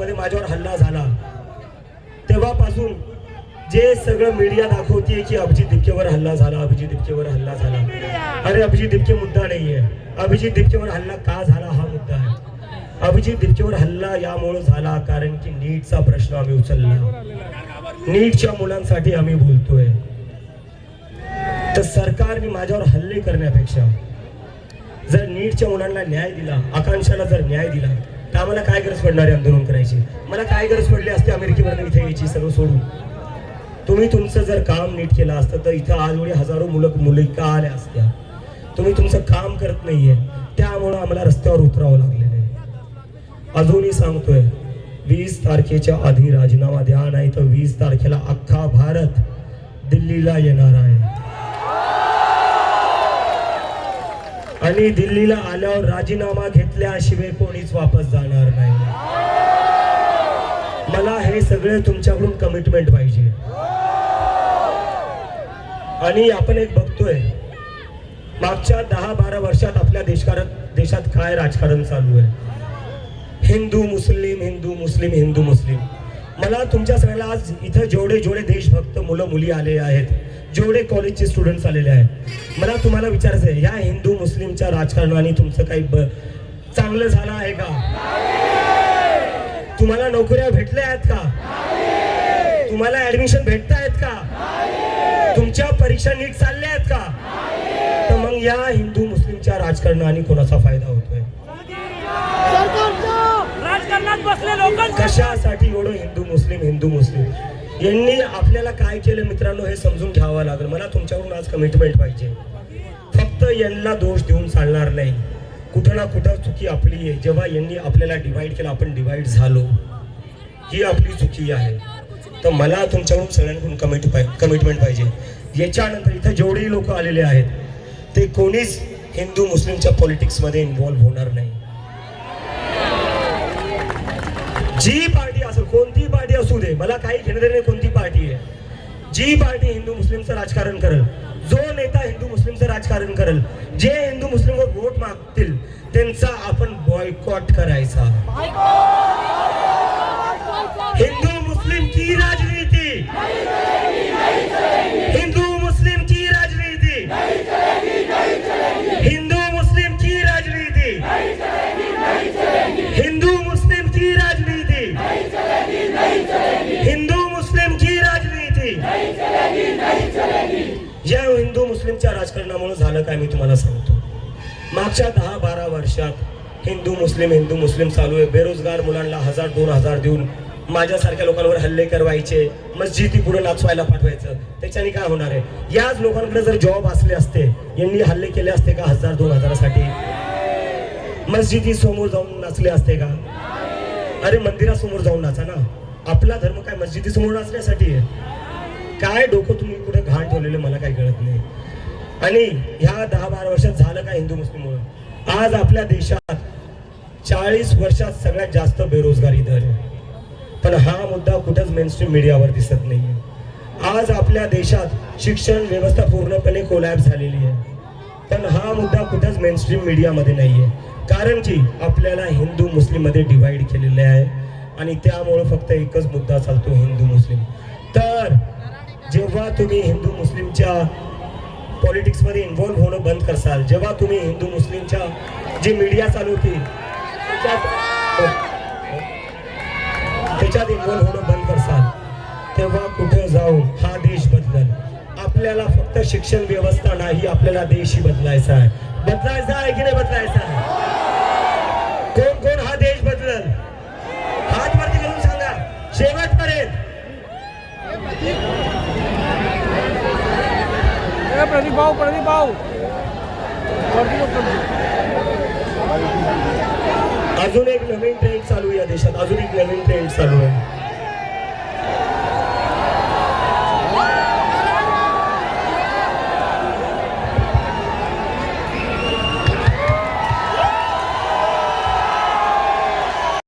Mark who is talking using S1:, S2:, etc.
S1: मध्ये माझ्यावर हल्ला झाला तेव्हापासून जे सगळं मीडिया दाखवते की अभिजित दिपकेवर हल्ला झाला, अभिजित दिपकेवर हल्ला झाला. अरे अभिजित दिपके मुद्दा नाहीये. अभिजित दिपकेवर हल्ला का झाला हा मुद्दा आहे. अभिजित दिपकेवर हल्ला यामुळे झाला कारण की नीटचा प्रश्न आम्ही उचलला. नीटच्या मुलांसाठी आम्ही बोलतोय. तर सरकारने माझ्यावर हल्ले करण्यापेक्षा जर नीटच्या मुलांना न्याय दिला, आकांक्षाला जर न्याय दिला तर आम्हाला काय गरज पडणार आहे आंदोलन करायची. मला काय गरज पडली असते अमेरिकेवर इथे यायची सर्व सोडून. तुम्ही तुमचं जर काम नीट केलं असतं तर इथं आज एवढी हजारो मुली का आल्या असत्या. तुम्ही तुमचं काम करत नाहीये त्यामुळं आम्हाला रस्त्यावर उतरावं लागलेलं आहे. अजूनही सांगतोय 20 तारखेच्या आधी राजीनामा द्या, नाही तर 20 तारखेला अख्खा भारत दिल्लीला येणार आहे. आणि दिल्लीला आल्यावर राजीनामा घेतल्याशिवाय कोणीच वापस जाणार नाही. मला हे सगळे तुमच्याकडून कमिटमेंट पाहिजे. आणि आपण एक बघतोय मागच्या 10-12 वर्षात आपल्या देशात काय राजकारण चालू आहे. हिंदू मुस्लिम, हिंदू मुस्लिम, हिंदू मुस्लिम. मला तुमच्या सगळ्याला आज इथं जेवढे देशभक्त मुलं मुली आले आहेत, जेवढे कॉलेजचे स्टुडंट्स आलेले आहेत, मला तुम्हाला विचारायचं आहे या हिंदू मुस्लिमच्या राजकारणाने तुमचं काही चांगलं झालं आहे का? तुम्हाला नोकऱ्या भेटल्या आहेत का? तुम्हाला ऍडमिशन भेटत आहेत का? तुमच्या परीक्षा नीट चालल्या आहेत का? तर मग या हिंदू मुस्लिमच्या राजकारणाने कोणाचा फायदा होतोय? कशासाठी एवढं हिंदू मुस्लिम यांनी आपल्याला काय केलं मित्रांनो हे समजून घ्यावं लागेल. मला तुमच्याकडून आज कमिटमेंट पाहिजे. फक्त यांना दोष देऊन चालणार नाही. कुठं ना कुठं चुकी आपली आहे. जेव्हा यांनी आपल्याला डिवाइड केलं, आपण डिवाइड झालो, ही आपली चुकी आहे. तर मला तुमच्याकडून सगळ्यांकडून कमिटमेंट पाहिजे. याच्यानंतर इथं जेवढेही लोक आलेले आहेत ते कोणीच हिंदू मुस्लिमच्या पॉलिटिक्समध्ये इन्व्हॉल्व्ह होणार नाही. जी पार्टी असेल, कोणती पार्टी असू दे, मला काही घेणं देणं नाही कोणती पार्टी आहे. जी पार्टी हिंदू मुस्लिमचं राजकारण करेल, जो नेता हिंदू मुस्लिमचं राजकारण करेल, जे हिंदू मुस्लिमवर वोट मागतील त्यांचा आपण बॉयकॉट करायचा. हिंदू मुस्लिम की राजनीति, हिंदू मुस्लिम की राजनीति, हिंदू मुस्लिम की राजनीति, हिंदू मुस्लिम की राजनीति, हिंदू मुस्लिम की राजनीति. या हिंदू मुस्लिमच्या राजकारणामुळे झालं काय मी तुम्हाला सांगतो. मागच्या 10-12 वर्षात हिंदू मुस्लिम चालू आहे. बेरोजगार मुलांना 1000-2000 देऊन माझ्यासारख्या लोकांवर हल्ले करवायचे, मस्जिदी पुढे नाचवायला पाठवायचं. त्याच्याने काय होणार आहे? याच लोकांकडे जर जॉब असले असते यांनी हल्ले केले असते का 1000-2000साठी? मस्जिदी समोर जाऊन नाचले असते का? अरे मंदिरासमोर जाऊन नाचा ना. आपला धर्म काय मस्जिदी समोर नाचण्यासाठी आहे? काय डोकं तुम्ही कुठे घाण ठेवलेलं मला काही कळत नाही. आणि ह्या 10-12 वर्षात झालं काय हिंदू मुस्लिममुळे? आज आपल्या देशात 40 वर्षात सगळ्यात जास्त बेरोजगारी दर आहे. पण हा मुद्दा कुठंच मेनस्ट्रीम मीडियावर दिसत नाहीये. आज आपल्या देशात शिक्षण व्यवस्था पूर्णपणे कोलॅप्स झालेली आहे. पण हा मुद्दा कुठंच मेनस्ट्रीम मीडियामध्ये नाहीये. कारण की आपल्याला हिंदू मुस्लिम मध्ये डिवाइड केलेले आहे आणि त्यामुळे फक्त एकच मुद्दा चालतो, हिंदू मुस्लिम. तर जेव्हा तुम्ही हिंदू मुस्लिमच्या पॉलिटिक्समध्ये इन्व्हॉल्व्ह होणं बंद करसाल, जेव्हा तुम्ही हिंदू मुस्लिमच्या जी मीडिया चालवते त्याच्यात इन्व्हॉल्व्ह होणं बंद करसाल, तेव्हा कुठे जाऊन हा देश बदलेल. आपल्याला फक्त शिक्षण व्यवस्था नाही, आपल्याला देशही बदलायचा आहे. बदलायचा आहे की नाही बदलायचा आहे? कोण कोण हा देश बदलेल? हात वरती करून सांगा शेवटपर्यंत.
S2: प्रदीप भाऊ
S1: अजून एक नवीन ट्रेंड चालू आहे या देशात. अजून एक नवीन ट्रेंड चालू आहे.